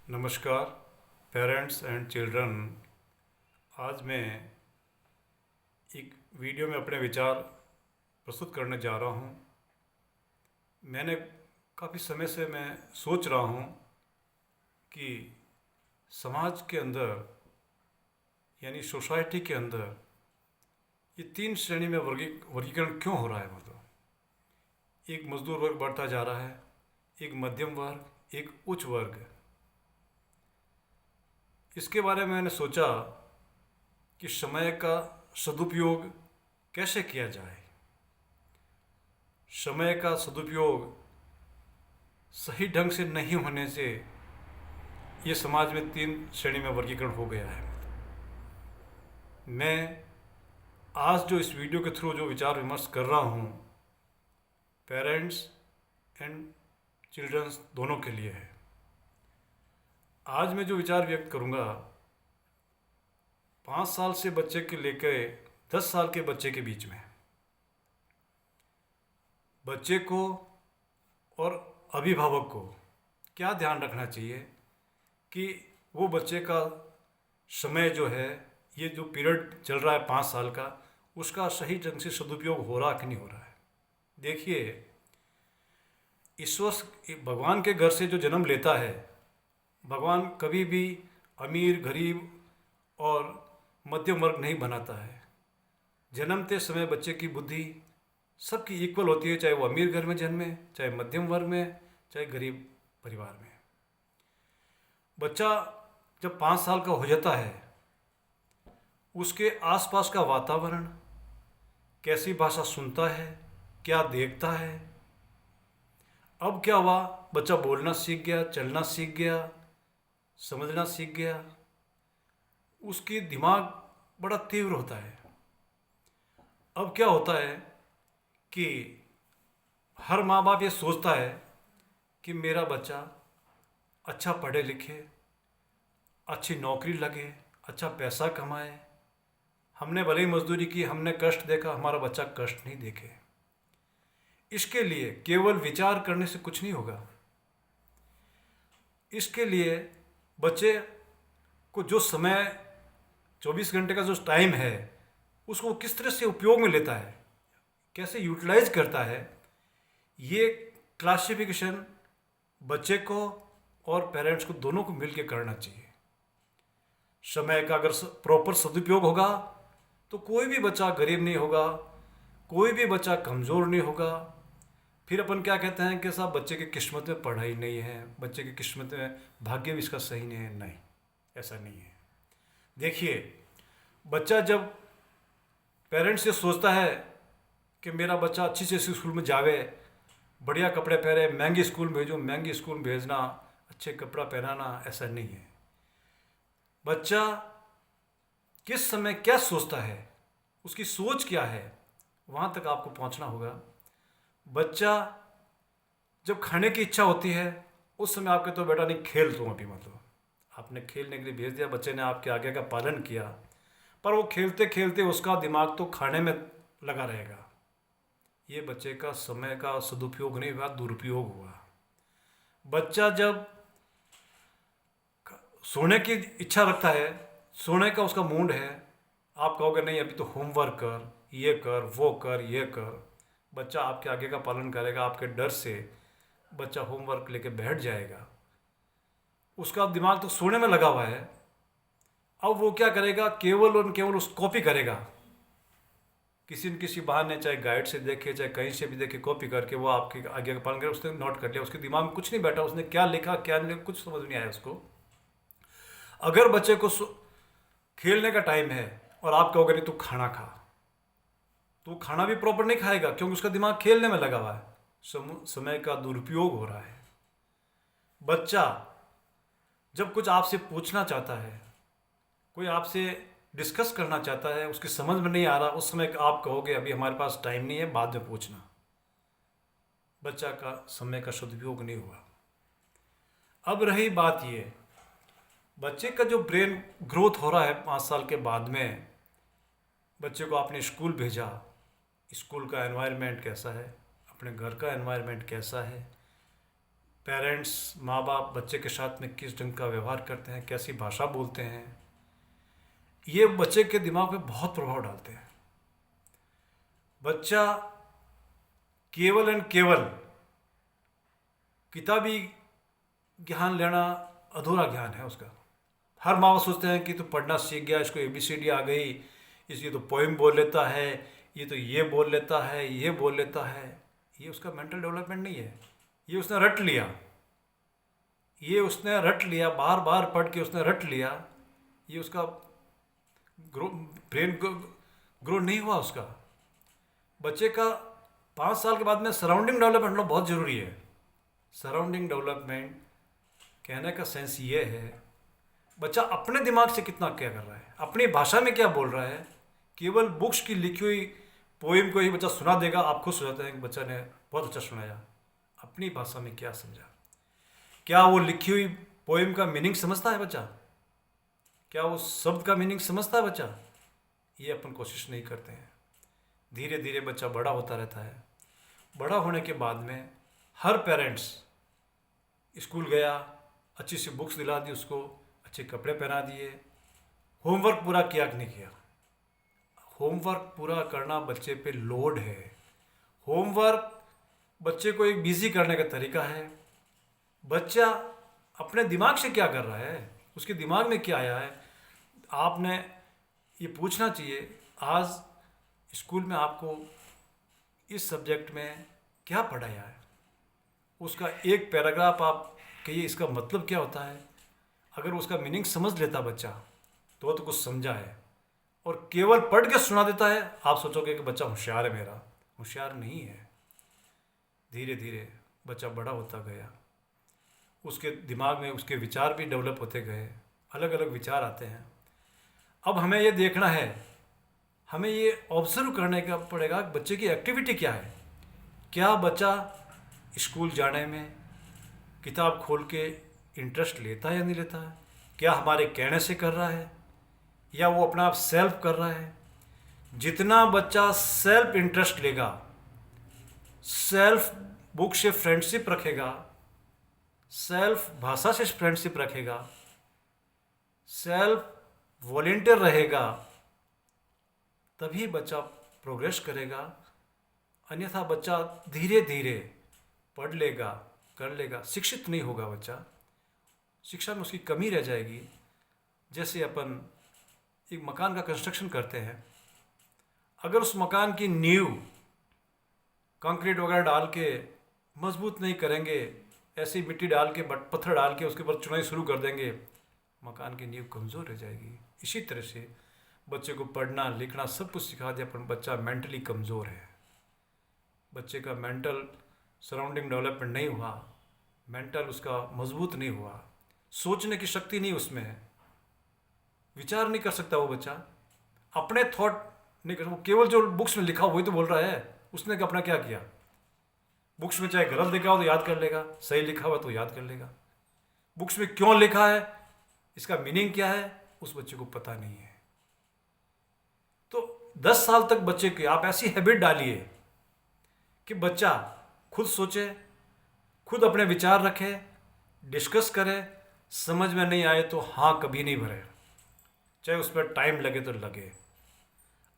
नमस्कार parents and children. आज मैं एक वीडियो में अपने विचार प्रस्तुत करने जा रहा हूँ। मैंने काफ़ी समय से मैं सोच रहा हूँ कि समाज के अंदर यानी सोसाइटी के अंदर ये तीन श्रेणी में वर्गीकरण क्यों हो रहा है। मतलब एक मजदूर वर्ग बढ़ता जा रहा है, एक मध्यम वर्ग, एक उच्च वर्ग। इसके बारे में मैंने सोचा कि समय का सदुपयोग कैसे किया जाए। समय का सदुपयोग सही ढंग से नहीं होने से ये समाज में तीन श्रेणी में वर्गीकरण हो गया है। मैं आज जो इस वीडियो के थ्रू जो विचार विमर्श कर रहा हूँ, पेरेंट्स एंड चिल्ड्रंस दोनों के लिए है। आज मैं जो विचार व्यक्त करूँगा 5 साल से बच्चे के लेकर 10 साल के बच्चे के बीच में बच्चे को और अभिभावक को क्या ध्यान रखना चाहिए कि वो बच्चे का समय जो है, ये जो पीरियड चल रहा है 5 साल का, उसका सही ढंग से सदुपयोग हो रहा कि नहीं हो रहा है। देखिए, ईश्वर भगवान के घर से जो जन्म लेता है, भगवान कभी भी अमीर गरीब और मध्यम वर्ग नहीं बनाता है। जन्मते समय बच्चे की बुद्धि सबकी इक्वल होती है, चाहे वो अमीर घर में जन्मे, चाहे मध्यम वर्ग में, चाहे गरीब परिवार में। बच्चा जब 5 साल का हो जाता है, उसके आसपास का वातावरण, कैसी भाषा सुनता है, क्या देखता है। अब क्या हुआ, बच्चा बोलना सीख गया, चलना सीख गया, समझना सीख गया। उसकी दिमाग बड़ा तीव्र होता है। अब क्या होता है कि हर माँ बाप ये सोचता है कि मेरा बच्चा अच्छा पढ़े लिखे, अच्छी नौकरी लगे, अच्छा पैसा कमाए। हमने भले ही मजदूरी की, हमने कष्ट देखा, हमारा बच्चा कष्ट नहीं देखे। इसके लिए केवल विचार करने से कुछ नहीं होगा। इसके लिए बच्चे को जो समय 24 घंटे का जो टाइम है, उसको किस तरह से उपयोग में लेता है, कैसे यूटिलाइज करता है, ये क्लासिफिकेशन बच्चे को और पेरेंट्स को दोनों को मिलकर करना चाहिए। समय का अगर प्रॉपर सदुपयोग होगा तो कोई भी बच्चा गरीब नहीं होगा, कोई भी बच्चा कमज़ोर नहीं होगा। फिर अपन क्या कहते हैं कि साहब बच्चे की किस्मत में पढ़ाई नहीं है, बच्चे की किस्मत में भाग्य भी इसका सही नहीं है। नहीं, ऐसा नहीं है। देखिए, बच्चा जब पेरेंट्स से सोचता है कि मेरा बच्चा अच्छी से स्कूल में जावे, बढ़िया कपड़े पहने, महंगी स्कूल भेजो, महंगी स्कूल भेजना, अच्छे कपड़ा पहनाना, ऐसा नहीं है। बच्चा किस समय क्या सोचता है, उसकी सोच क्या है, वहाँ तक आपको पहुँचना होगा। बच्चा जब खाने की इच्छा होती है, उस समय आप कहते हो बेटा नहीं खेल तुम अभी, मतलब आपने खेलने के लिए भेज दिया, बच्चे ने आपके आज्ञा का पालन किया, पर वो खेलते खेलते उसका दिमाग तो खाने में लगा रहेगा। ये बच्चे का समय का सदुपयोग नहीं हुआ, दुरुपयोग हुआ। बच्चा जब सोने की इच्छा रखता है, सोने का उसका मूड है, आप कहोगे नहीं अभी तो होमवर्क कर, ये कर, वो कर, ये कर। बच्चा आपके आगे का पालन करेगा, आपके डर से बच्चा होमवर्क लेके बैठ जाएगा। उसका दिमाग तो सोने में लगा हुआ है। अब वो क्या करेगा, केवल और केवल उस कॉपी करेगा, किसी न किसी बहाने, चाहे गाइड से देखे, चाहे कहीं से भी देखे, कॉपी करके वो आपके आगे का पालन करे। उसने नोट कर लिया, उसके दिमाग में कुछ नहीं बैठा, उसने क्या लिखा क्या नहीं लिखा कुछ समझ नहीं आया उसको। अगर बच्चे को खेलने का टाइम है और आप कहोगे नहीं तू खाना खा, तो खाना भी प्रॉपर नहीं खाएगा, क्योंकि उसका दिमाग खेलने में लगा हुआ है। समय का दुरुपयोग हो रहा है। बच्चा जब कुछ आपसे पूछना चाहता है, कोई आपसे डिस्कस करना चाहता है, उसकी समझ में नहीं आ रहा, उस समय आप कहोगे अभी हमारे पास टाइम नहीं है, बाद में पूछना। बच्चा का समय का सदुपयोग नहीं हुआ। अब रही बात ये, बच्चे का जो ब्रेन ग्रोथ हो रहा है 5 साल के बाद में, बच्चे को आपने स्कूल भेजा, स्कूल का एनवायरनमेंट कैसा है, अपने घर का एनवायरनमेंट कैसा है, पेरेंट्स, माँ बाप बच्चे के साथ में किस ढंग का व्यवहार करते हैं, कैसी भाषा बोलते हैं, ये बच्चे के दिमाग पे बहुत प्रभाव डालते हैं। बच्चा केवल एंड केवल किताबी ज्ञान लेना अधूरा ज्ञान है उसका। हर माँ बाप सोचते हैं कि तो पढ़ना सीख गया, इसको ABCD आ गई, इसकी तो पोइम बोल लेता है, ये तो ये बोल लेता है, ये बोल लेता है। ये उसका मेंटल डेवलपमेंट नहीं है, ये उसने रट लिया, ये उसने रट लिया, बार बार पढ़ के उसने रट लिया। ये उसका ब्रेन ग्रो नहीं हुआ उसका। बच्चे का 5 साल के बाद में सराउंडिंग डेवलपमेंट होना बहुत ज़रूरी है। सराउंडिंग डेवलपमेंट कहने का सेंस ये है, बच्चा अपने दिमाग से कितना क्या कर रहा है, अपनी भाषा में क्या बोल रहा है। केवल बुक्स की लिखी हुई पोइम को ही बच्चा सुना देगा, आप खुश हो जाते हैं कि बच्चा ने बहुत अच्छा सुनाया। अपनी भाषा में क्या समझा, क्या वो लिखी हुई पोइम का मीनिंग समझता है बच्चा, क्या वो शब्द का मीनिंग समझता है बच्चा। ये अपन कोशिश नहीं करते हैं। धीरे धीरे बच्चा बड़ा होता रहता है। बड़ा होने के बाद में हर पेरेंट्स स्कूल गया, अच्छी सी बुक्स दिला दी उसको, अच्छे कपड़े पहना दिए, होमवर्क पूरा किया कि नहीं किया। होमवर्क पूरा करना बच्चे पे लोड है। होमवर्क बच्चे को एक बिजी करने का तरीका है। बच्चा अपने दिमाग से क्या कर रहा है, उसके दिमाग में क्या आया है, आपने ये पूछना चाहिए। आज स्कूल में आपको इस सब्जेक्ट में क्या पढ़ाया है, उसका एक पैराग्राफ आप कहिए इसका मतलब क्या होता है। अगर उसका मीनिंग समझ लेता बच्चा तो कुछ समझा है। और केवल पढ़ के सुना देता है, आप सोचोगे कि बच्चा होशियार है। मेरा होशियार नहीं है। धीरे धीरे बच्चा बड़ा होता गया, उसके दिमाग में उसके विचार भी डेवलप होते गए, अलग अलग विचार आते हैं। अब हमें ये देखना है, हमें ये ऑब्जर्व करने का पड़ेगा कि बच्चे की एक्टिविटी क्या है। क्या बच्चा स्कूल जाने में किताब खोल के इंटरेस्ट लेता है या नहीं लेता है, क्या हमारे कहने से कर रहा है या वो अपना आप सेल्फ कर रहा है। जितना बच्चा सेल्फ इंटरेस्ट लेगा, सेल्फ बुक से फ्रेंडशिप रखेगा, सेल्फ भाषा से फ्रेंडशिप रखेगा, सेल्फ वॉलेंटियर रहेगा, तभी बच्चा प्रोग्रेस करेगा। अन्यथा बच्चा धीरे धीरे पढ़ लेगा, कर लेगा, शिक्षित नहीं होगा बच्चा, शिक्षा में उसकी कमी रह जाएगी। जैसे अपन एक मकान का कंस्ट्रक्शन करते हैं, अगर उस मकान की नींव कंक्रीट वगैरह डाल के मजबूत नहीं करेंगे, ऐसी मिट्टी डाल के पत्थर डाल के उसके ऊपर चुनाई शुरू कर देंगे, मकान की नींव कमज़ोर रह जाएगी। इसी तरह से बच्चे को पढ़ना लिखना सब कुछ सिखा दिया, पर बच्चा मेंटली कमज़ोर है, बच्चे का मेंटल सराउंडिंग डेवलपमेंट नहीं हुआ, मेंटल उसका मजबूत नहीं हुआ, सोचने की शक्ति नहीं उसमें है, विचार नहीं कर सकता वो बच्चा, अपने थॉट नहीं कर, वो केवल जो बुक्स में लिखा वही तो बोल रहा है। उसने अपना क्या किया, बुक्स में चाहे गलत लिखा हो तो याद कर लेगा, सही लिखा हुआ तो याद कर लेगा। बुक्स में क्यों लिखा है, इसका मीनिंग क्या है, उस बच्चे को पता नहीं है। तो 10 साल तक बच्चे की आप ऐसी हैबिट डालिए कि बच्चा खुद सोचे, खुद अपने विचार रखे, डिस्कस करे, समझ में नहीं आए तो हाँ कभी नहीं भरे, चाहे उस पर टाइम लगे तो लगे।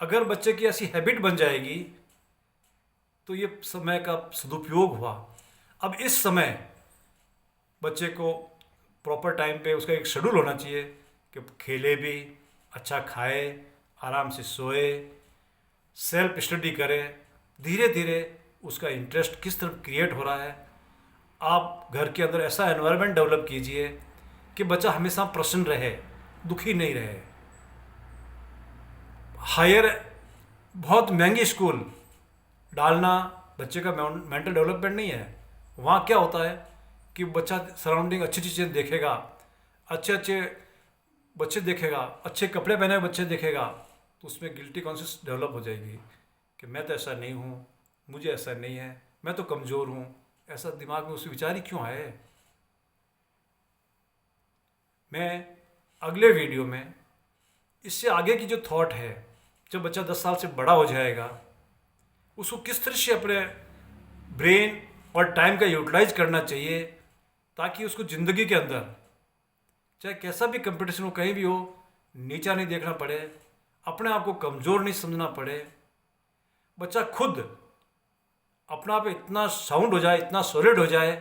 अगर बच्चे की ऐसी हैबिट बन जाएगी तो ये समय का सदुपयोग हुआ। अब इस समय बच्चे को प्रॉपर टाइम पे उसका एक शेड्यूल होना चाहिए कि खेले भी, अच्छा खाए, आराम से सोए, सेल्फ स्टडी करे। धीरे धीरे उसका इंटरेस्ट किस तरफ क्रिएट हो रहा है, आप घर के अंदर ऐसा एनवायरनमेंट डेवलप कीजिए कि बच्चा हमेशा प्रसन्न रहे, दुखी नहीं रहे। हायर बहुत महंगी स्कूल डालना बच्चे का मेंटल डेवलपमेंट नहीं है। वहाँ क्या होता है कि बच्चा सराउंडिंग अच्छी चीज़ें देखेगा, अच्छे अच्छे बच्चे देखेगा, अच्छे कपड़े पहने हुए बच्चे देखेगा, तो उसमें गिल्टी कॉन्शियस डेवलप हो जाएगी कि मैं तो ऐसा नहीं हूँ, मुझे ऐसा नहीं है, मैं तो कमज़ोर हूँ। ऐसा दिमाग में उस विचार ही क्यों आए। मैं अगले वीडियो में इससे आगे की जो थॉट है, जब बच्चा 10 साल से बड़ा हो जाएगा, उसको किस तरह से अपने ब्रेन और टाइम का यूटिलाइज करना चाहिए, ताकि उसको ज़िंदगी के अंदर चाहे कैसा भी कंपटीशन हो, कहीं भी हो, नीचा नहीं देखना पड़े, अपने आप को कमज़ोर नहीं समझना पड़े। बच्चा खुद अपना आप इतना साउंड हो जाए, इतना सॉलिड हो जाए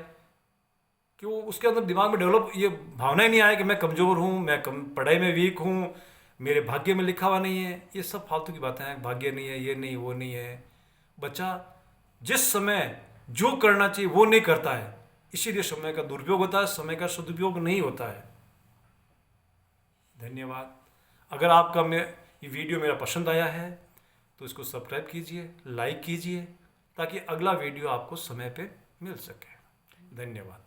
कि वो उसके अंदर दिमाग में डेवलप ये भावना ही नहीं आए कि मैं कमज़ोर हूँ, मैं पढ़ाई में वीक हूँ, मेरे भाग्य में लिखा हुआ नहीं है। ये सब फालतू की बातें हैं, भाग्य नहीं है, ये नहीं, वो नहीं है। बच्चा जिस समय जो करना चाहिए वो नहीं करता है, इसीलिए समय का दुरुपयोग होता है, समय का सदुपयोग नहीं होता है। धन्यवाद। अगर आपका ये वीडियो मेरा पसंद आया है तो इसको सब्सक्राइब कीजिए, लाइक कीजिए, ताकि अगला वीडियो आपको समय पे मिल सके। धन्यवाद।